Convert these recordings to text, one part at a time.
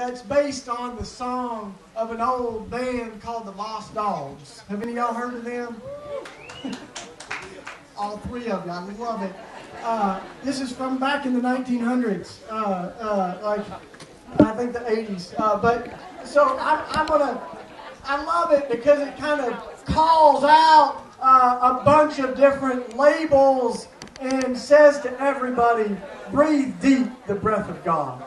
that's based on the song of an old band called the Lost Dogs. Have any of y'all heard of them? All three of you. I love it. This is from back in the 1900s, like I think the 80s. But so I love it because it kind of calls out a bunch of different labels and says to everybody, breathe deep the breath of God.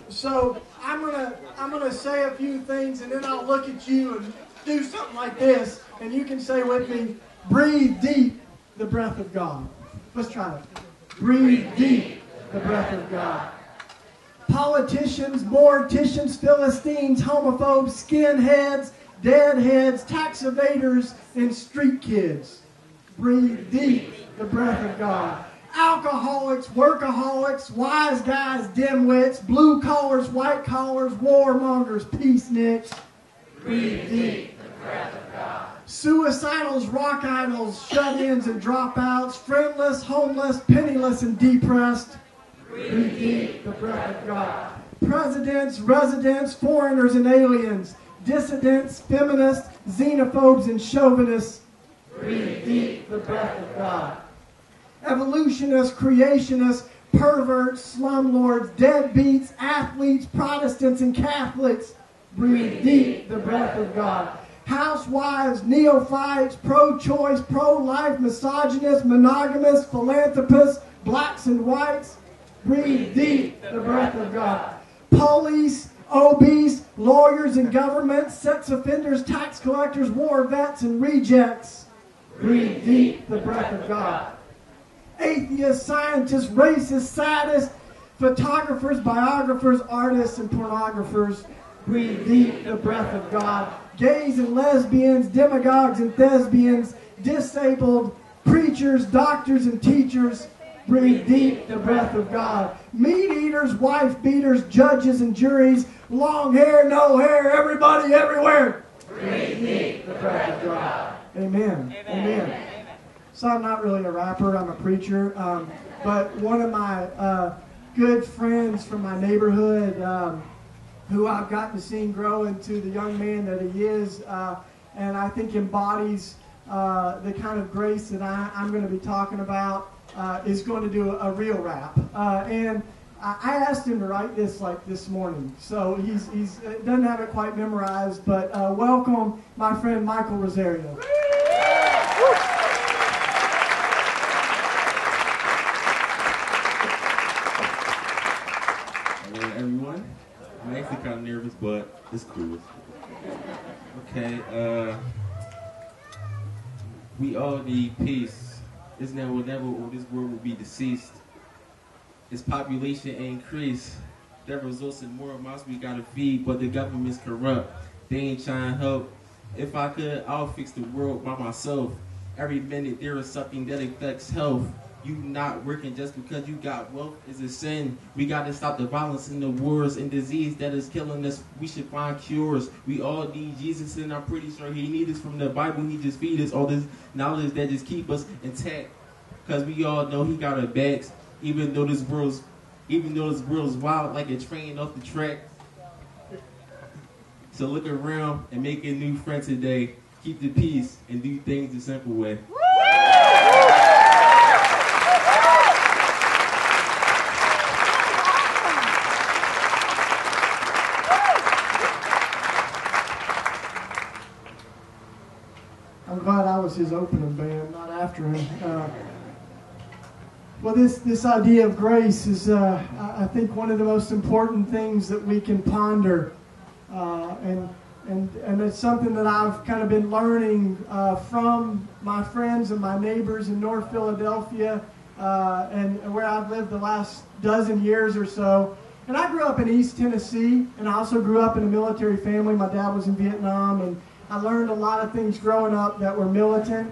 So I'm gonna say a few things, and then I'll look at you and do something like this, and you can say with me, breathe deep the breath of God. Let's try it. Breathe deep the breath of God. Politicians, morticians, Philistines, homophobes, skinheads, deadheads, tax evaders, and street kids. Breathe deep the breath of God. Alcoholics, workaholics, wise guys, dimwits, blue collars, white collars, warmongers, peaceniks. Breathe deep the breath of God. Suicidals, rock idols, shut-ins and dropouts, friendless, homeless, penniless, and depressed. Breathe deep the breath of God. Presidents, residents, foreigners, and aliens, dissidents, feminists, xenophobes, and chauvinists. Breathe deep the breath of God. Evolutionists, creationists, perverts, slumlords, deadbeats, athletes, Protestants, and Catholics. Breathe deep the breath of God. Housewives, neophytes, pro-choice, pro-life, misogynists, monogamists, philanthropists, blacks and whites. Breathe deep the breath of God. Police, obese, lawyers and government, sex offenders, tax collectors, war vets, and rejects. Breathe deep the breath of God. Atheists, scientists, racists, sadists, photographers, biographers, artists, and pornographers. Breathe deep the breath of God. Gays and lesbians, demagogues and thespians, disabled, preachers, doctors, and teachers. Breathe deep the breath of God. Meat eaters, wife beaters, judges, and juries. Long hair, no hair, everybody, everywhere. Breathe deep the breath of God. Amen. Amen. So I'm not really a rapper, I'm a preacher. But one of my good friends from my neighborhood, who I've gotten to see grow into the young man that he is, and I think embodies the kind of grace that I'm going to be talking about, is going to do a real rap. And I asked him to write this like this morning, so he's doesn't have it quite memorized, but welcome my friend Michael Rosario. Hello everyone. I'm actually kind of nervous, but it's cool. Okay, we all need peace. It's never or this world will be deceased. Its population increase. That results in more mouths we gotta feed, but the government's corrupt. They ain't trying to help. If I could, I'll fix the world by myself. Every minute there is something that affects health. You not working just because you got wealth is a sin. We got to stop the violence and the wars and disease that is killing us. We should find cures. We all need Jesus, and I'm pretty sure he needs us from the Bible. He just feed us all this knowledge that just keep us intact. Because we all know he got our backs, even though this world's wild like a train off the track. So look around and make a new friend today. Keep the peace and do things the simple way. I'm glad I was his opening band, not after him. Well, this idea of grace is, I think, one of the most important things that we can ponder, and it's something that I've kind of been learning from my friends and my neighbors in North Philadelphia, and where I've lived the last dozen years or so. And I grew up in East Tennessee, and I also grew up in a military family. My dad was in Vietnam, and I learned a lot of things growing up that were militant,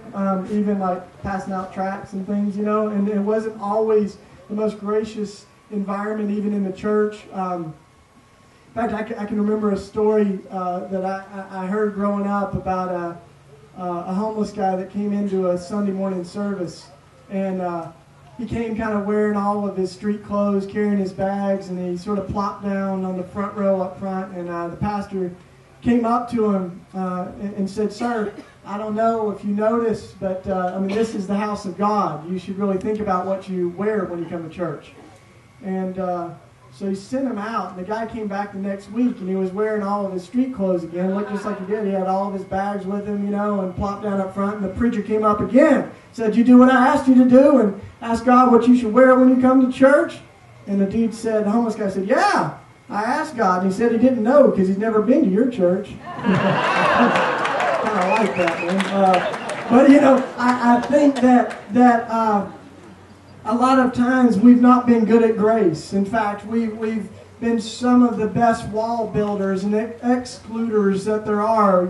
even like passing out tracts and things, you know, and it wasn't always the most gracious environment, even in the church. In fact, I can remember a story that I heard growing up about a homeless guy that came into a Sunday morning service, and he came kind of wearing all of his street clothes, carrying his bags, and he sort of plopped down on the front row up front, and the pastor came up to him and said, "Sir, I don't know if you noticed, but I mean, this is the house of God. You should really think about what you wear when you come to church." And so he sent him out, and the guy came back the next week, and he was wearing all of his street clothes again, looked just like he did. He had all of his bags with him, and plopped down up front, and the preacher came up again, said, "You do what I asked you to do, and ask God what you should wear when you come to church?" And the dude said, the homeless guy said, "Yeah, I asked God," and he said he didn't know because he's never been to your church. Kind of like that one. But, I think that a lot of times we've not been good at grace. In fact, we've been some of the best wall builders and excluders that there are.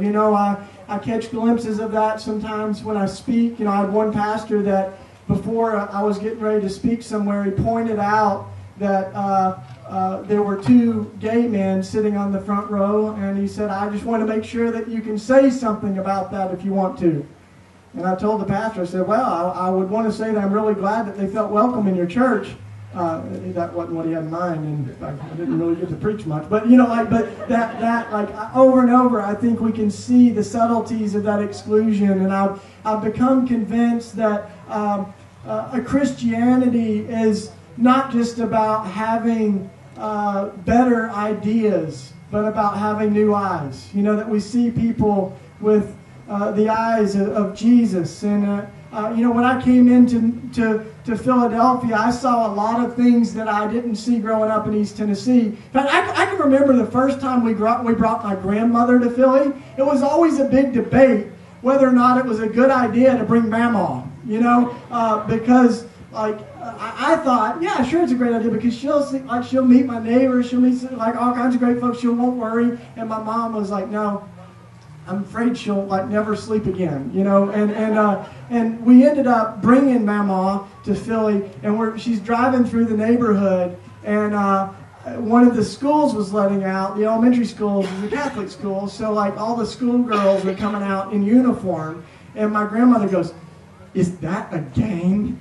I catch glimpses of that sometimes when I speak. I had one pastor that before I was getting ready to speak somewhere, he pointed out that there were two gay men sitting on the front row, and he said, "I just want to make sure that you can say something about that if you want to." And I told the pastor, I said, "Well, I would want to say that I'm really glad that they felt welcome in your church." That wasn't what he had in mind, and I didn't really get to preach much. But over and over, I think we can see the subtleties of that exclusion. And I've become convinced that a Christianity is not just about having better ideas, but about having new eyes. That we see people with the eyes of Jesus. And when I came into Philadelphia, I saw a lot of things that I didn't see growing up in East Tennessee. In fact, I can remember the first time we brought my grandmother to Philly. It was always a big debate whether or not it was a good idea to bring Mama. Because I thought, yeah, sure, it's a great idea because she'll meet my neighbors, she'll meet all kinds of great folks, she won't worry. And my mom was like, "No, I'm afraid she'll never sleep again," and we ended up bringing Mama to Philly, and she's driving through the neighborhood, and one of the schools was letting out, the elementary schools is a Catholic school, so all the schoolgirls were coming out in uniform, and my grandmother goes, "Is that a gang?"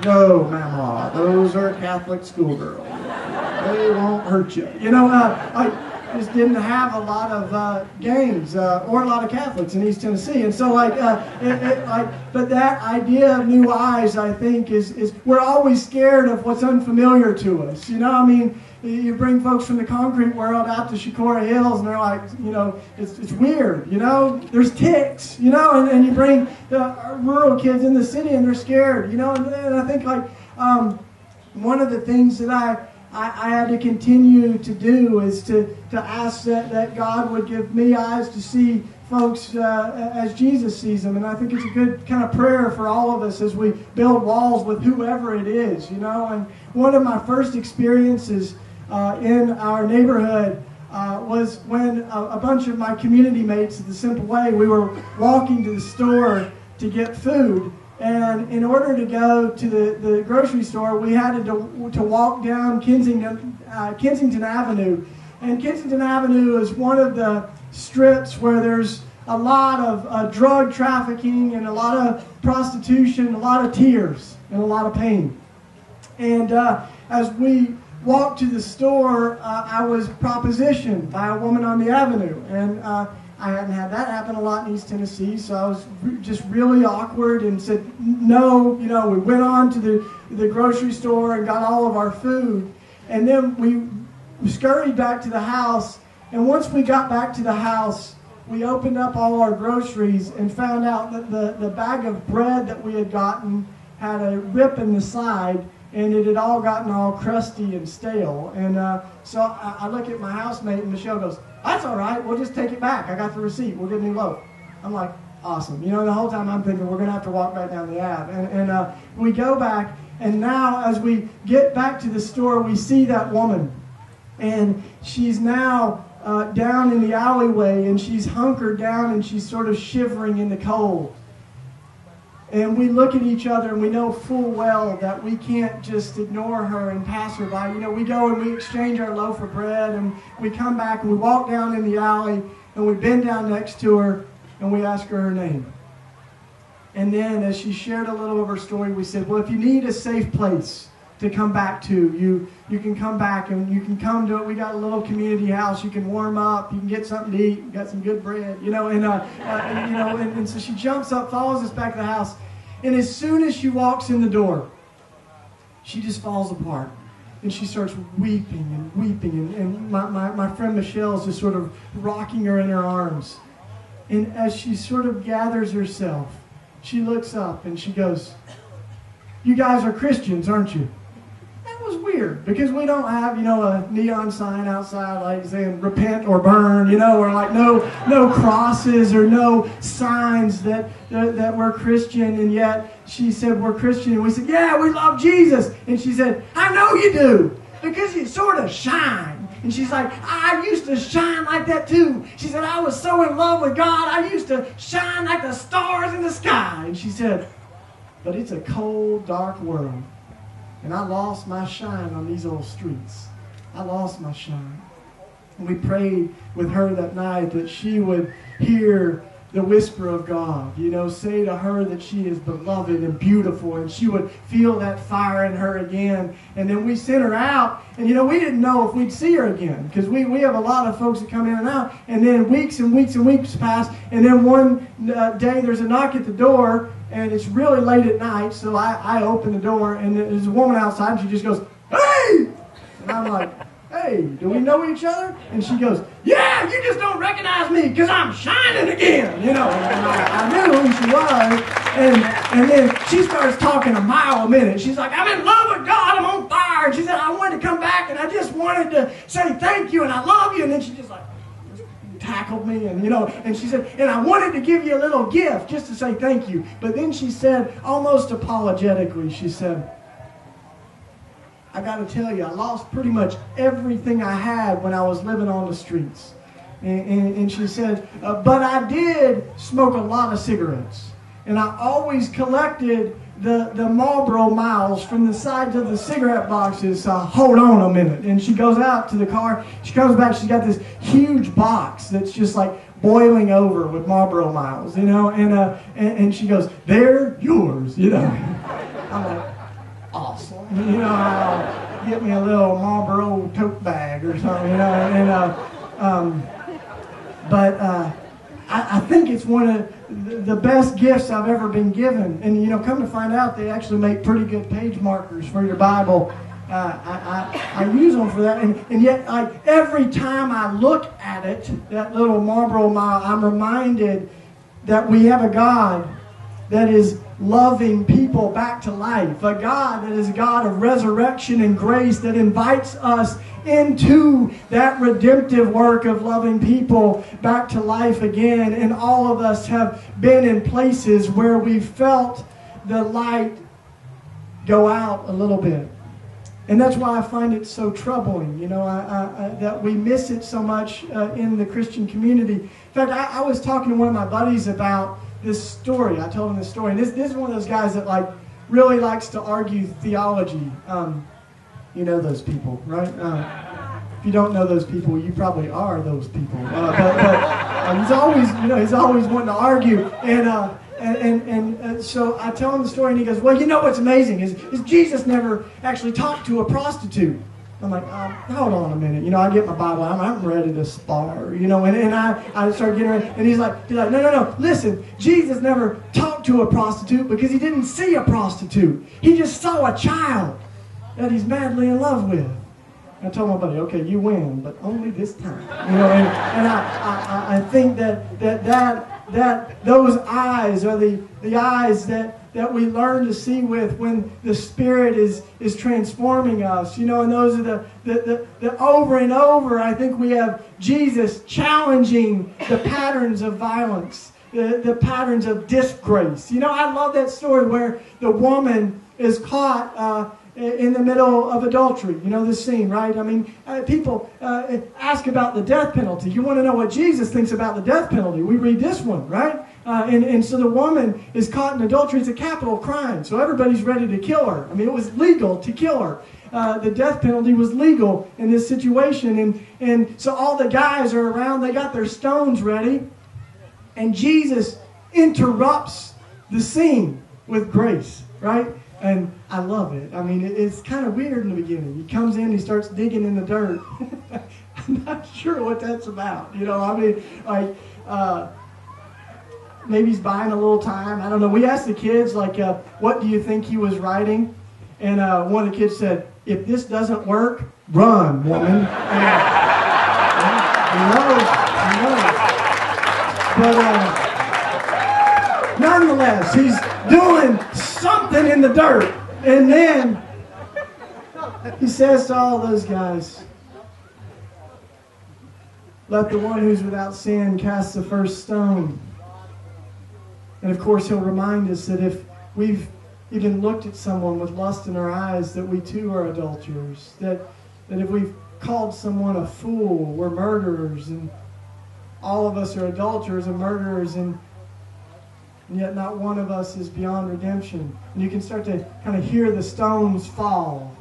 "No, Mama, those are Catholic schoolgirls. They won't hurt you." Just didn't have a lot of gangs or a lot of Catholics in East Tennessee, and so but that idea of new eyes, I think, is we're always scared of what's unfamiliar to us. You bring folks from the concrete world out to Shakora Hills, and they're like, it's weird. There's ticks. And you bring the rural kids in the city, and they're scared. And I think one of the things that I had to continue to do is to ask that God would give me eyes to see folks as Jesus sees them. And I think it's a good kind of prayer for all of us as we build walls with whoever it is, And one of my first experiences in our neighborhood was when a bunch of my community mates at the Simple Way, we were walking to the store to get food. And in order to go to the grocery store, we had to walk down Kensington Avenue. And Kensington Avenue is one of the strips where there's a lot of drug trafficking and a lot of prostitution, a lot of tears, and a lot of pain. And as we walked to the store, I was propositioned by a woman on the avenue. And I hadn't had that happen a lot in East Tennessee, so I was just really awkward and said no. We went on to the grocery store and got all of our food, and then we scurried back to the house. And once we got back to the house, we opened up all our groceries and found out that the bag of bread that we had gotten had a rip in the side, and it had all gotten all crusty and stale. And so I look at my housemate, and Michelle goes, "That's all right, we'll just take it back. I got the receipt, we'll get a new loaf." I'm like, awesome. The whole time I'm thinking we're going to have to walk back down the Ave. And we go back, and now as we get back to the store, we see that woman. And she's now down in the alleyway, and she's hunkered down, and she's sort of shivering in the cold. And we look at each other, and we know full well that we can't just ignore her and pass her by. We go and we exchange our loaf of bread, and we come back and we walk down in the alley, and we bend down next to her, and we ask her name. And then as she shared a little of her story, we said, well, if you need a safe place to come back to, you can come back and you can come to it. We got a little community house. You can warm up. You can get something to eat. We got some good bread, and so she jumps up, follows us back to the house. And as soon as she walks in the door, she just falls apart. And she starts weeping and weeping. And my friend Michelle is just sort of rocking her in her arms. And as she sort of gathers herself, she looks up and she goes, "You guys are Christians, aren't you?" That was weird because we don't have, a neon sign outside like saying repent or burn, or like no crosses or no signs that we're Christian. And yet she said, "We're Christian." And we said, "Yeah, we love Jesus." And she said, "I know you do because you sort of shine." And she's like, "I used to shine like that too." She said, "I was so in love with God, I used to shine like the stars in the sky." And she said, "But it's a cold, dark world. And I lost my shine on these old streets. I lost my shine." And we prayed with her that night that she would hear the whisper of God, say to her that she is beloved and beautiful, and she would feel that fire in her again. And then we sent her out, and we didn't know if we'd see her again, because we have a lot of folks that come in and out, and then weeks and weeks and weeks pass, and then one day there's a knock at the door, and it's really late at night, so I open the door, and there's a woman outside, and she just goes, "Hey!" And I'm like, "Hey, do we know each other?" And she goes, "Yeah, you just don't recognize me because I'm shining again." And I knew who she was. And then she starts talking a mile a minute. She's like, "I'm in love with God. I'm on fire." And she said, "I wanted to come back and I just wanted to say thank you and I love you." And then she just tackled me and she said, "And I wanted to give you a little gift just to say thank you." But then she said, almost apologetically, she said, "I got to tell you, I lost pretty much everything I had when I was living on the streets." And she said, "But I did smoke a lot of cigarettes. And I always collected the Marlboro miles from the sides of the cigarette boxes. Hold on a minute." And she goes out to the car. She comes back. She's got this huge box that's just like boiling over with Marlboro miles, and she goes, "They're yours, I'm like, awesome. Get me a little Marlboro tote bag or something, But I think it's one of the best gifts I've ever been given. And, come to find out, they actually make pretty good page markers for your Bible. I use them for that. And yet, every time I look at it, that little Marlboro mile, I'm reminded that we have a God that is loving people back to life. A God that is a God of resurrection and grace that invites us into that redemptive work of loving people back to life again. And all of us have been in places where we felt the light go out a little bit. And that's why I find it so troubling, that we miss it so much in the Christian community. In fact, I was talking to one of my buddies about this story. I told him this story. And this is one of those guys that really likes to argue theology. You know those people, right? If you don't know those people, you probably are those people. But he's always wanting to argue. And so I tell him the story, and he goes, "Well, what's amazing is Jesus never actually talked to a prostitute." I'm like, hold on a minute. I get my Bible. I'm ready to spar. And I start getting ready. And he's like, no. Listen, Jesus never talked to a prostitute because he didn't see a prostitute. He just saw a child that he's madly in love with. I told my buddy, "Okay, you win, but only this time." And I think that those eyes are the eyes that we learn to see with when the Spirit is transforming us, and those are the over and over. I think we have Jesus challenging the patterns of violence, the patterns of disgrace. I love that story where the woman is caught in the middle of adultery. This scene, right? People ask about the death penalty. You want to know what Jesus thinks about the death penalty? We read this one, right? And so the woman is caught in adultery. It's a capital crime. So everybody's ready to kill her. It was legal to kill her. The death penalty was legal in this situation. And so all the guys are around. They got their stones ready. And Jesus interrupts the scene with grace, right? And I love it. I mean, it's kind of weird in the beginning. He comes in, he starts digging in the dirt. I'm not sure what that's about. You know, I mean, like, maybe he's buying a little time. I don't know. We asked the kids, like, what do you think he was writing? And one of the kids said, if this doesn't work, run, woman. He knows. But nonetheless, he's doing something in the dirt. And then he says to all those guys, let the one who's without sin cast the first stone. And of course, he'll remind us that if we've even looked at someone with lust in our eyes, that we too are adulterers. That if we've called someone a fool, we're murderers. And all of us are adulterers and murderers, and yet not one of us is beyond redemption. And you can start to kind of hear the stones fall.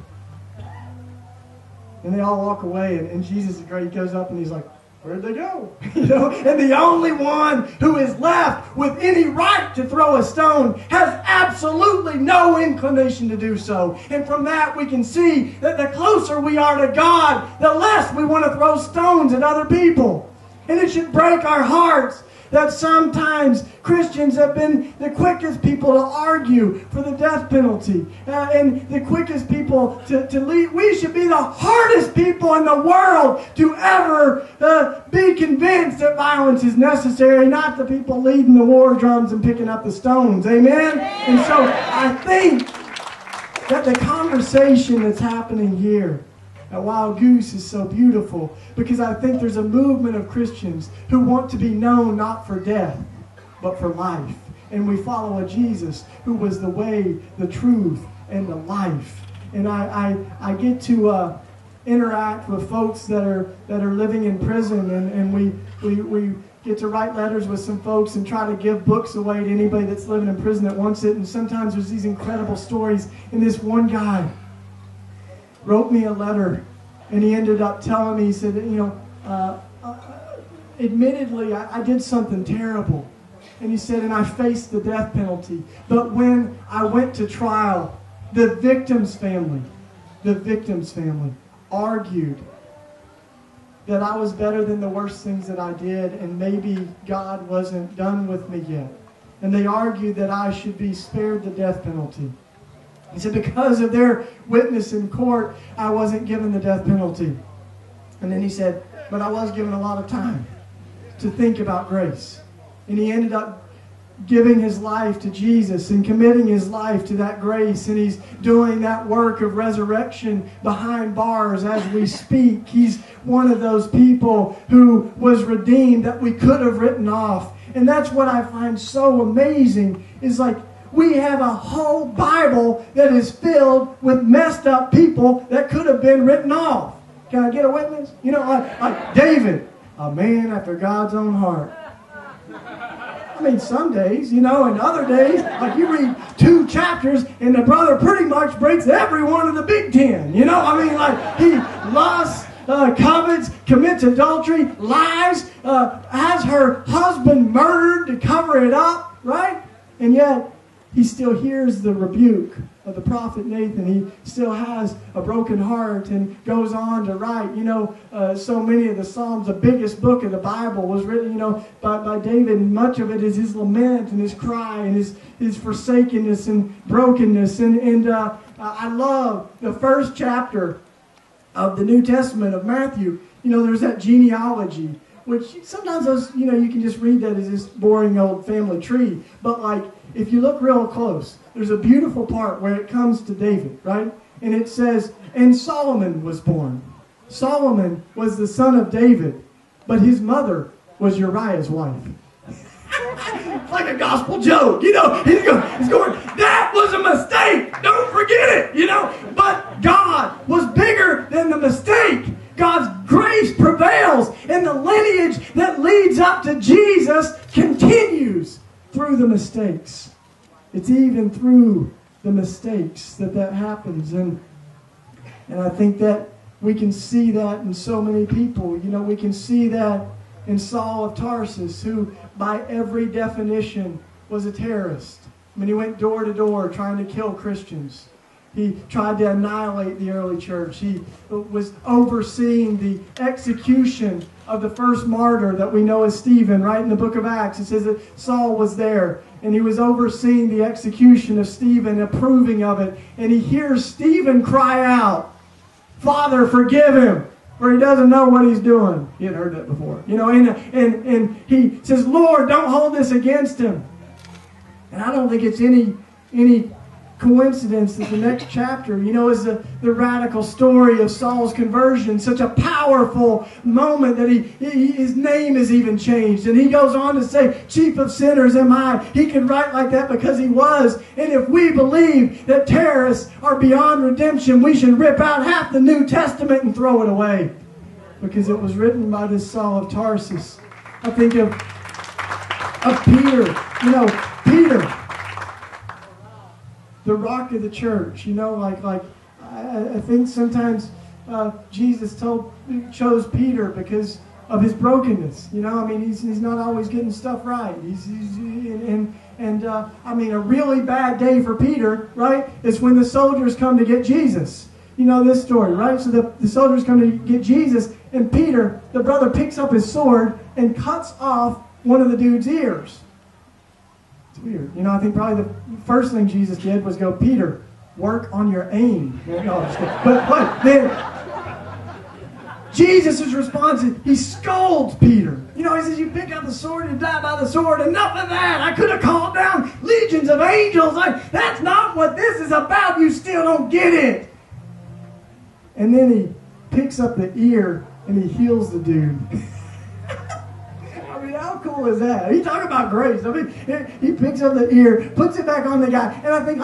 And they all walk away, and Jesus is great. He goes up and he's like, where'd they go? You know, and the only one who is left with any right to throw a stone has absolutely no inclination to do so. And from that we can see that the closer we are to God, the less we want to throw stones at other people. And it should break our hearts that sometimes Christians have been the quickest people to argue for the death penalty, and the quickest people to lead. We should be the hardest people in the world to ever be convinced that violence is necessary, not the people leading the war drums and picking up the stones. Amen? And so I think that the conversation that's happening here at Wild Goose is so beautiful, because I think there's a movement of Christians who want to be known not for death, but for life. And we follow a Jesus who was the way, the truth, and the life. And I get to interact with folks that are living in prison, and we get to write letters with some folks and try to give books away to anybody that's living in prison that wants it. And sometimes there's these incredible stories. And this one guy wrote me a letter, and he ended up telling me, he said, admittedly, I did something terrible. And he said, and I faced the death penalty. But when I went to trial, the victim's family argued that I was better than the worst things that I did, and maybe God wasn't done with me yet. And they argued that I should be spared the death penalty. He said, because of their witness in court, I wasn't given the death penalty. And then he said, but I was given a lot of time to think about grace. And he ended up giving his life to Jesus and committing his life to that grace. And he's doing that work of resurrection behind bars as we speak. He's one of those people who was redeemed that we could have written off. And that's what I find so amazing, is like, we have a whole Bible that is filled with messed up people that could have been written off. Can I get a witness? You know, like David, a man after God's own heart. I mean, some days, and other days, like you read 2 chapters and the brother pretty much breaks every one of the big 10. I mean, like he lusts, covets, commits adultery, lies, has her husband murdered to cover it up, right? And yet, he still hears the rebuke of the prophet Nathan. He still has a broken heart and goes on to write. So many of the Psalms, the biggest book of the Bible, was written, by David. And much of it is his lament and his cry and his forsakenness and brokenness. And I love the first chapter of the New Testament of Matthew. There's that genealogy, which sometimes those, you can just read that as this boring old family tree. But like, if you look real close, there's a beautiful part where it comes to David, right? And it says, and Solomon was born. Solomon was the son of David, but his mother was Uriah's wife. It's like a gospel joke, he's going, that was a mistake, don't forget it, But God was bigger than the mistake. God's grace prevails, and the lineage that leads up to Jesus continues through the mistakes. It's even through the mistakes that happens. And I think that we can see that in so many people. We can see that in Saul of Tarsus, who by every definition was a terrorist. I mean, he went door to door trying to kill Christians. He tried to annihilate the early church. He was overseeing the execution of the first martyr that we know as Stephen, right in the book of Acts. It says that Saul was there, and he was overseeing the execution of Stephen, approving of it. And he hears Stephen cry out, "Father, forgive him, for he doesn't know what he's doing." He had heard that before. And he says, "Lord, don't hold this against him." And I don't think it's any coincidence that the next chapter, is the radical story of Saul's conversion. Such a powerful moment that his name is even changed. And he goes on to say, "Chief of sinners am I." He can write like that because he was. And if we believe that terrorists are beyond redemption, we should rip out half the New Testament and throw it away. Because it was written by this Saul of Tarsus. I think of Peter. Peter, the rock of the church. I think sometimes Jesus chose Peter because of his brokenness. He's not always getting stuff right. A really bad day for Peter, right, is when the soldiers come to get Jesus. You know this story, right? So the soldiers come to get Jesus, and Peter, the brother, picks up his sword and cuts off one of the dude's ears. It's weird. I think probably the first thing Jesus did was go, "Peter, work on your aim." No, but then Jesus' response is, he scolds Peter. He says, "You pick up the sword and die by the sword. Enough of that. I could have called down legions of angels. That's not what this is about. You still don't get it." And then he picks up the ear and he heals the dude. How cool is that? He talking about grace. He picks up the ear, puts it back on the guy, and I think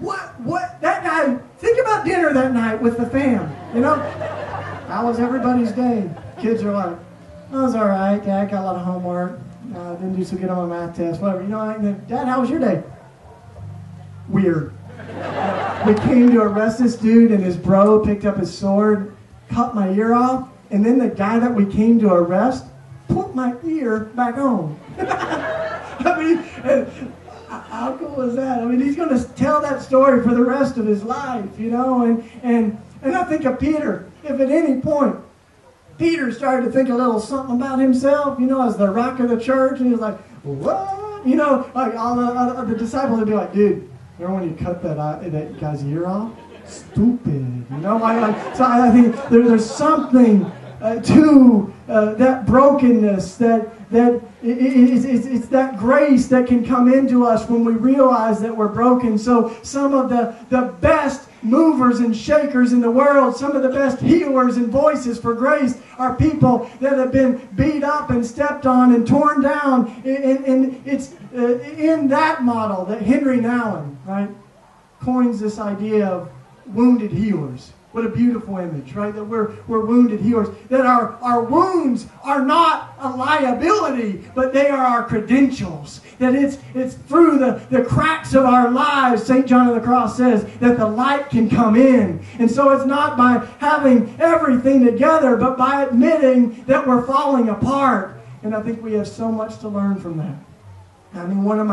what that guy, think about dinner that night with the fam, How was everybody's day? Kids are like, "Oh, it was all right, Dad, got a lot of homework, didn't do so good on my math test, whatever." "Dad, how was your day?" Weird. We came to arrest this dude, and his bro picked up his sword, cut my ear off, and then the guy that we came to arrest put my ear back on. How cool is that? He's going to tell that story for the rest of his life, And I think of Peter. If at any point Peter started to think a little something about himself, as the rock of the church, and he was like, "What?" All the disciples would be like, "Dude, remember when you cut that guy's ear off? Stupid." So I think there's something to that brokenness, that it's that grace that can come into us when we realize that we're broken. So some of the best movers and shakers in the world, some of the best healers and voices for grace are people that have been beat up and stepped on and torn down. And it's in that model that Henry Nouwen, right, coins this idea of wounded healers. What a beautiful image, right? That we're wounded healers. That our wounds are not a liability, but they are our credentials. That it's through the cracks of our lives, St. John of the Cross says, that the light can come in. And so it's not by having everything together, but by admitting that we're falling apart. And I think we have so much to learn from that. One of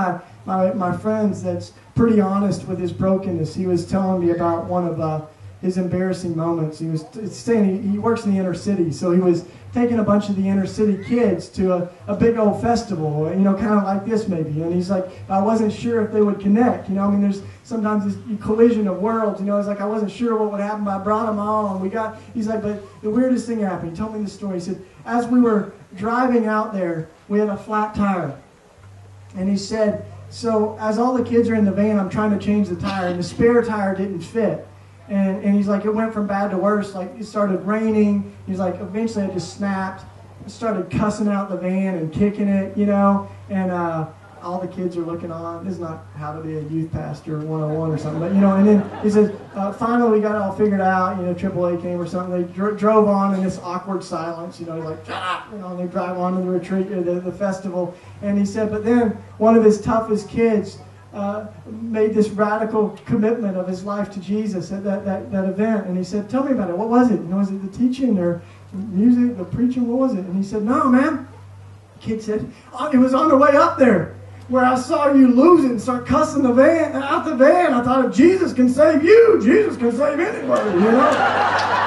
my friends that's pretty honest with his brokenness, he was telling me about one of his embarrassing moments. He was saying he works in the inner city, so he was taking a bunch of the inner city kids to a big old festival, kind of like this maybe. And he's like, I wasn't sure if they would connect. There's sometimes this collision of worlds. He's like, I wasn't sure what would happen, but I brought them all, and he's like, but the weirdest thing happened. He told me the story. He said, as we were driving out there, we had a flat tire. And he said, so as all the kids are in the van, I'm trying to change the tire, and the spare tire didn't fit. And he's like, it went from bad to worse. Like, it started raining. He's like, eventually I just snapped. I started cussing out the van and kicking it, and all the kids are looking on. This is not how to be a youth pastor 101 or something, but, and then he says, finally we got it all figured out, AAA came or something. They drove on in this awkward silence, he's like, shut up, and they drive on to the retreat, the festival. And he said, but then one of his toughest kids made this radical commitment of his life to Jesus at that event. And he said, tell me about it. What was it? Was it the teaching or music, the preaching? What was it? And he said, no, man. The kid said, it was on the way up there. where I saw you losing, start cussing the van out the van. I thought if Jesus can save you, Jesus can save anybody, you know.